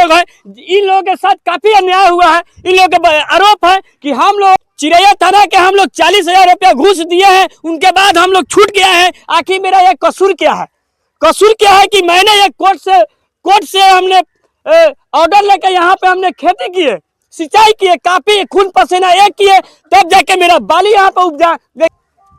लोग हैं, इन लोगों के साथ काफी अन्याय हुआ है। इन लोगों का आरोप है कि हम लोग चिरैया थाना के हम लोग 40,000 रुपया घूस दिए हैं, उनके बाद हम लोग छूट गया है। आखिर मेरा ये कसूर क्या है? कसूर क्या है कि मैंने ये कोर्ट से हमने ऑर्डर लेकर यहाँ पे हमने खेती की है, सिंचाई की है, काफी खून पसीना एक किए, तब जाके मेरा बाली यहाँ पे उपजा।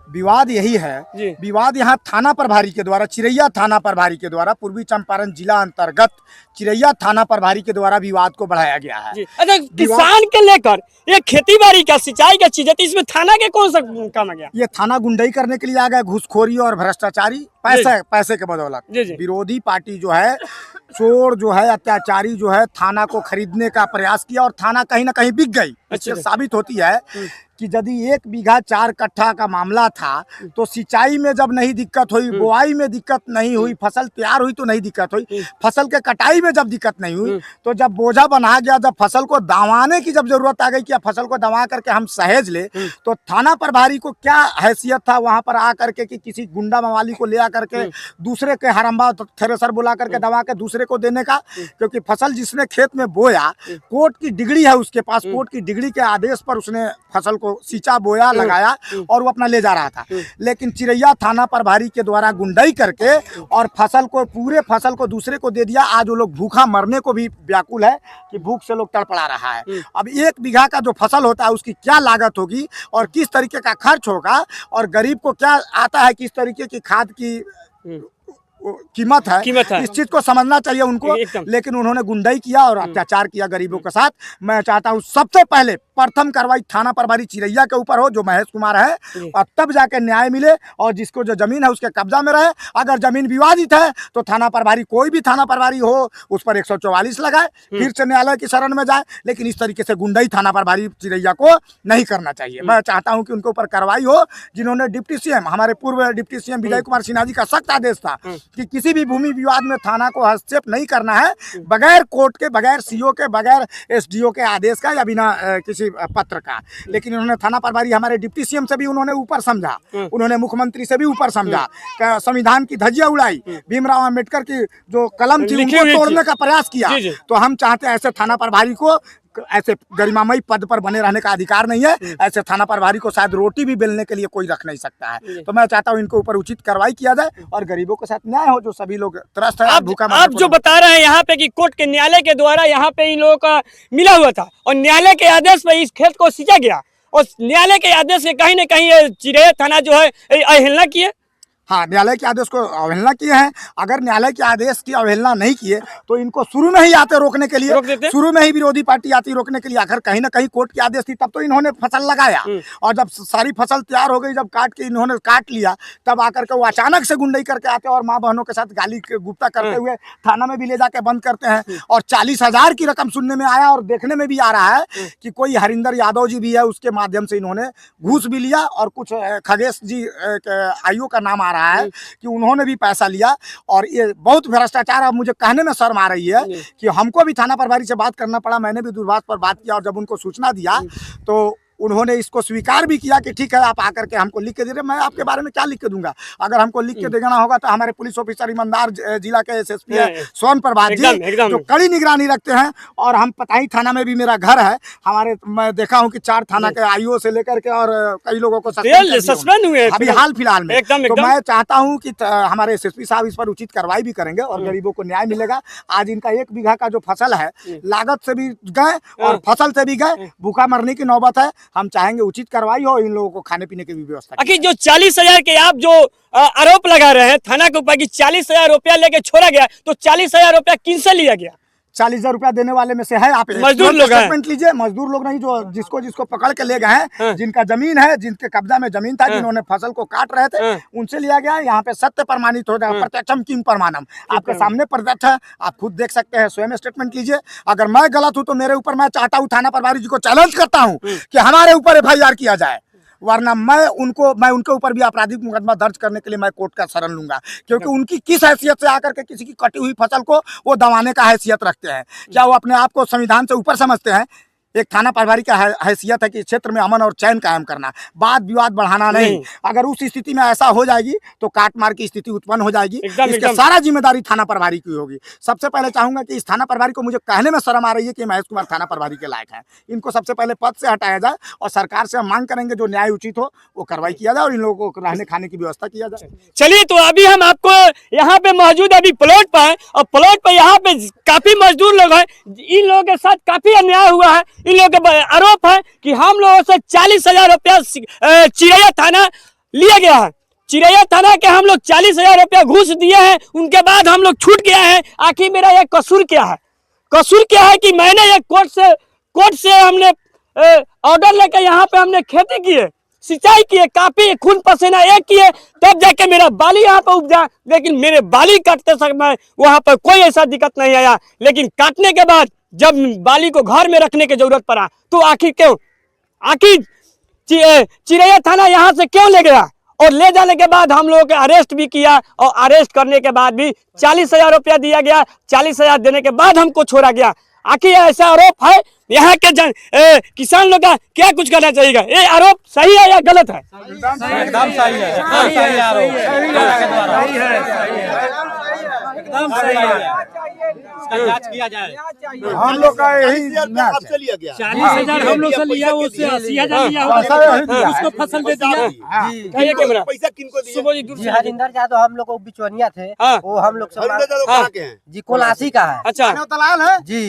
विवाद यही है, विवाद यहाँ थाना प्रभारी के द्वारा, चिरैया थाना प्रभारी के द्वारा, पूर्वी चंपारण जिला अंतर्गत चिरैया थाना प्रभारी के द्वारा विवाद को बढ़ाया गया है। अच्छा, किसान के लेकर ये खेती बाड़ी का सिंचाई का चीज है, तो इसमें थाना के कौन सा काम आ गया? ये थाना गुंडाई करने के लिए आ गया, घूसखोरी और भ्रष्टाचारी, पैसे के बदौलत। विरोधी पार्टी जो है, चोर जो है, अत्याचारी जो है, थाना को खरीदने का प्रयास किया और थाना कहीं ना कहीं बिक गई। इससे साबित होती है कि यदि 1 बीघा 4 कट्ठा का मामला था तो सिंचाई में जब नहीं दिक्कत हुई, बुआई में दिक्कत नहीं हुई, फसल तैयार हुई तो नहीं दिक्कत हुई, फसल के कटाई में जब दिक्कत नहीं हुई, तो जब बोझा बना गया, जब फसल को दवाने की जब जरूरत आ गई कि फसल को दवा करके हम सहेज ले, तो थाना प्रभारी को क्या हैसियत था वहां पर आकर के कि किसी गुंडा मवाली को ले आकर के दूसरे के हरम्बा थ्रेसर बुला करके दवा के दूसरे को देने का? क्योंकि फसल जिसने खेत में बोया, कोर्ट की डिग्री है उसके पास, कोर्ट की डिग्री के आदेश पर उसने फसल को सींचा, बोया, लगाया और वो अपना ले जा रहा था। लेकिन चिरैया थाना प्रभारी के द्वारा गुंडाई करके और पूरे फसल को दूसरे को दे दिया। आज वो लोग भूखा मरने को भी व्याकुल है कि भूख से लोग तड़पड़ा रहा है। अब 1 बीघा का जो फसल होता है उसकी क्या लागत होगी और किस तरीके का खर्च होगा और गरीब को क्या आता है, किस तरीके की खाद की कीमत है, इस चीज को समझना चाहिए उनको। लेकिन उन्होंने गुंडाई किया और अत्याचार किया गरीबों के साथ। मैं चाहता हूं सबसे पहले प्रथम कार्रवाई थाना प्रभारी चिरैया के ऊपर हो, जो महेश कुमार है, और तब जाके न्याय मिले और जिसको जो जमीन है उसके कब्जा में रहे। अगर जमीन विवादित है तो थाना प्रभारी, कोई भी थाना प्रभारी हो, उस पर 144 लगाए, फिर से न्यायालय की शरण में जाए। लेकिन इस तरीके से गुंडाई थाना प्रभारी चिरैया को नहीं करना चाहिए। मैं चाहता हूं कि उनके ऊपर कार्रवाई हो। जिन्होंने डिप्टी सीएम, हमारे पूर्व डिप्टी सीएम विजय कुमार सिन्हा जी का सख्त आदेश था कि किसी भी भूमि विवाद में थाना को हस्तक्षेप नहीं करना है, बगैर कोर्ट के, बगैर सीओ के, बगैर एसडीओ के आदेश का या बिना किसी पत्र का। लेकिन उन्होंने थाना प्रभारी, हमारे डिप्टी सीएम से भी उन्होंने ऊपर समझा, उन्होंने मुख्यमंत्री से भी ऊपर समझा, संविधान की धज्जियां उड़ाई, भीमराव अम्बेडकर की जो कलम थी उनको तोड़ने का प्रयास किया। तो हम चाहते हैं ऐसे थाना प्रभारी को, ऐसे गरिमामयी पद पर बने रहने का अधिकार नहीं है। ऐसे थाना प्रभारी को शायद रोटी भी बेलने के लिए कोई रख नहीं सकता है। तो मैं चाहता हूं इनको ऊपर उचित कार्रवाई किया जाए और गरीबों के साथ न्याय हो, जो सभी लोग त्रस्त है। आप जो बता रहे हैं यहाँ पे कि कोर्ट के न्यायालय के द्वारा यहाँ पे इन लोगों का मिला हुआ था और न्यायालय के आदेश पर इस खेत को सींचा गया और न्यायालय के आदेश से कहीं न कहीं चिरैया थाना जो है अवहेलना की है। हाँ, न्यायालय के आदेश को अवहेलना किए हैं। अगर न्यायालय के आदेश की अवहेलना नहीं किए तो इनको शुरू में ही आते रोकने के लिए, शुरू में ही विरोधी पार्टी आती रोकने के लिए। आखिर कहीं ना कहीं कोर्ट की आदेश थी, तब तो इन्होंने फसल लगाया और जब सारी फसल तैयार हो गई, जब काट के इन्होंने काट लिया, तब आकर के वो अचानक से गुंडाई करके आते और माँ बहनों के साथ गाली गुप्ता करते हुए थाना में भी ले जाके बंद करते हैं। और 40,000 की रकम सुनने में आया और देखने में भी आ रहा है कि कोई हरिंदर यादव जी भी है, उसके माध्यम से इन्होंने घूस भी लिया और कुछ खगेश जी आईओ का नाम रहा है कि उन्होंने भी पैसा लिया। और ये बहुत भ्रष्टाचार, अब मुझे कहने में शर्म आ रही है कि हमको भी थाना प्रभारी से बात करना पड़ा। मैंने भी दूरभाष पर बात किया और जब उनको सूचना दिया तो उन्होंने इसको स्वीकार भी किया कि ठीक है, आप आकर के हमको लिख के दे रहे। मैं आपके बारे में क्या लिख के दूंगा? अगर हमको लिख के देना होगा तो हमारे पुलिस ऑफिसर ईमानदार जिला के एसएसपी है सोन प्रभात जी, जो कड़ी निगरानी रखते हैं। और हम पताही थाना में भी मेरा घर है। मैं देखा हूँ कि 4 थाना के आईओ से लेकर के और कई लोगों को सस्पेंड हुए अभी हाल फिलहाल में। तो मैं चाहता हूँ कि हमारे एसएसपी साहब इस पर उचित कार्रवाई भी करेंगे और गरीबों को न्याय मिलेगा। आज इनका 1 बीघा का जो फसल है, लागत से भी गए और फसल से भी गए, भूखा मरने की नौबत है। हम चाहेंगे उचित कार्रवाई हो, इन लोगों को खाने पीने की भी व्यवस्था। आखिर जो 40,000 के आप जो आरोप लगा रहे हैं थाना के ऊपर कि 40,000 रुपया लेके छोड़ा गया, तो 40,000 रुपया किन से लिया गया? 40,000 रुपया देने वाले में से है। आप मजदूर लोग स्टेटमेंट लीजिए। मजदूर लोग नहीं, जो जिसको पकड़ के ले गए हैं, जिनका जमीन है, जिनके कब्जा में जमीन था, जिन्होंने फसल को काट रहे थे, उनसे लिया गया। यहाँ पे सत्य प्रमाणित हो जाएगा, प्रत्यक्षम किम प्रमाणम, आपके सामने प्रत्यक्ष है, आप खुद देख सकते हैं। स्वयं स्टेटमेंट लीजिए। अगर मैं गलत हूँ तो मेरे ऊपर, मैं चाहता हूँ थाना प्रभारी जी को चैलेंज करता हूँ कि हमारे ऊपर FIR किया जाए, वरना मैं उनके ऊपर भी आपराधिक मुकदमा दर्ज करने के लिए मैं कोर्ट का शरण लूंगा। क्योंकि उनकी किस हैसियत से आकर के किसी की कटी हुई फसल को वो दबाने का हैसियत रखते हैं? क्या वो अपने आप को संविधान से ऊपर समझते हैं? एक थाना प्रभारी का हैसियत है कि क्षेत्र में अमन और चैन कायम करना, वाद विवाद बढ़ाना नहीं। अगर उस स्थिति में ऐसा हो जाएगी तो काट मार की स्थिति उत्पन्न हो जाएगी। इसका सारा जिम्मेदारी थाना प्रभारी की होगी। सबसे पहले चाहूंगा कि इस थाना प्रभारी को, मुझे कहने में शर्म आ रही है कि महेश कुमार थाना प्रभारी के लायक है, इनको सबसे पहले पद से हटाया जाए और सरकार से हम मांग करेंगे जो न्याय उचित हो वो कार्रवाई किया जाए और इन लोगों को रहने खाने की व्यवस्था किया जाए। चलिए, तो अभी हम आपको यहाँ पे मौजूद अभी प्लॉट पर है और प्लॉट पर यहाँ पे काफी मजदूर लोग हैं। इन लोगों के साथ काफी अन्याय हुआ है। इन लोगों का आरोप है कि हम लोगों से 40,000 रुपया चिरैया थाना लिया गया है। चिरैया थाना के हम लोग 40,000 रुपया घूस दिए हैं, उनके बाद हम लोग छूट गया है। आखिर मेरा ये कसूर क्या है? कसूर क्या है कि मैंने ये कोर्ट से हमने ऑर्डर लेकर यहाँ पे हमने खेती की है, सिंचाई किए, काफी खून पसीना एक किए, तब जाके मेरा बाली यहाँ पे उपजा। लेकिन मेरे बाली काटते समय वहां पर कोई ऐसा दिक्कत नहीं आया, लेकिन काटने के बाद जब बाली को घर में रखने की जरूरत पड़ा तो आखिर क्यों? आखिर चिरैया थाना यहाँ से क्यों ले गया? और ले जाने के बाद हम लोगों को अरेस्ट भी किया और अरेस्ट करने के बाद भी 40,000 रुपया दिया गया। 40,000 देने के बाद हमको छोड़ा गया। आखिर ऐसा आरोप है? यहाँ के किसान लोग का क्या कुछ करना चाहिएगा? ये आरोप सही है या गलत है? एकदम सही है, एकदम सही है। इसका जांच किया जाए। हम लोग का यही आपसे लिया गया 40,000 हम लोग से लिया, उससे 80,000 लिया, उसको फसल दे दिया। पैसा किनको दिया? जी हरिंदर यादव हम लोग बिचौनिया थे, वो हम लोग जी कोलासी का है। अच्छा, दलाल है जी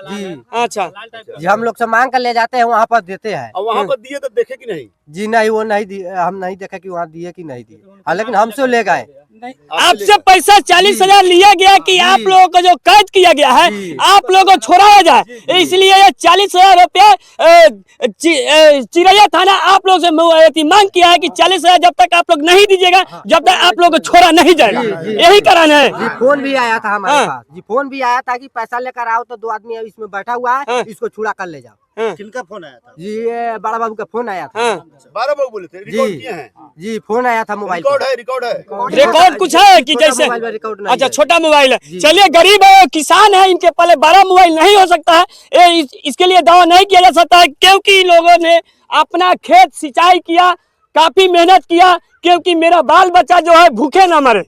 जी अच्छा जी, हम लोग से मांग कर ले जाते हैं, वहाँ पर देते हैं। और वहाँ पर दिए तो देखे कि नहीं? जी नहीं, वो नहीं दिए, हम नहीं देखा कि वहाँ दिए कि नहीं दिए। हाँ, लेकिन हमसे ले गए। आपसे पैसा 40,000 लिया गया कि आप लोगों को जो कैद किया गया है आप लोगों को छोड़ाया जाए, इसलिए ये 40,000 रुपया चिरैया थाना आप लोग से मांग किया है कि 40,000 जब तक आप लोग नहीं दीजिएगा, जब तक आप लोग को छोड़ा नहीं जाएगा। यही कराना है। जी फोन भी आया था हमारे पास, जी फोन भी आया था कि पैसा लेकर आओ तो 2 आदमी इसमें बैठा हुआ है, इसको छुड़ा कर ले जाओ। किनका फोन आया था? जी ये बड़ा बाबू का फोन आया था। 12 बाबू बोले थे, रिकॉर्ड किए हैं। जी फोन आया था, मोबाइल रिकॉर्ड है। रिकॉर्ड कुछ है कि जैसे अच्छा छोटा मोबाइल है। चलिए, गरीब है, किसान है, इनके पहले बड़ा मोबाइल नहीं हो सकता है। इसके लिए दावा नहीं किया जा सकता है क्योंकि लोगों ने अपना खेत सिंचाई किया, काफी मेहनत किया, क्योंकि मेरा बाल बच्चा जो है भूखे ना मरे,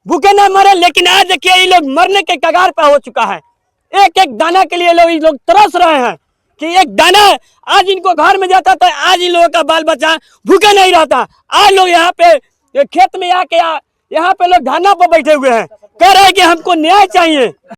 भूखे ना मरे। लेकिन आज देखिए ये लोग मरने के कगार पर हो चुका है। एक एक दाना के लिए लोग तरस रहे हैं कि एक दाना आज इनको घर में जाता था, आज इन लोगों का बाल बच्चा भूखे नहीं रहता। आज लोग यहाँ पे खेत में आके यहाँ पे लोग धरना पर बैठे हुए हैं, कह रहे हैं कि हमको न्याय चाहिए।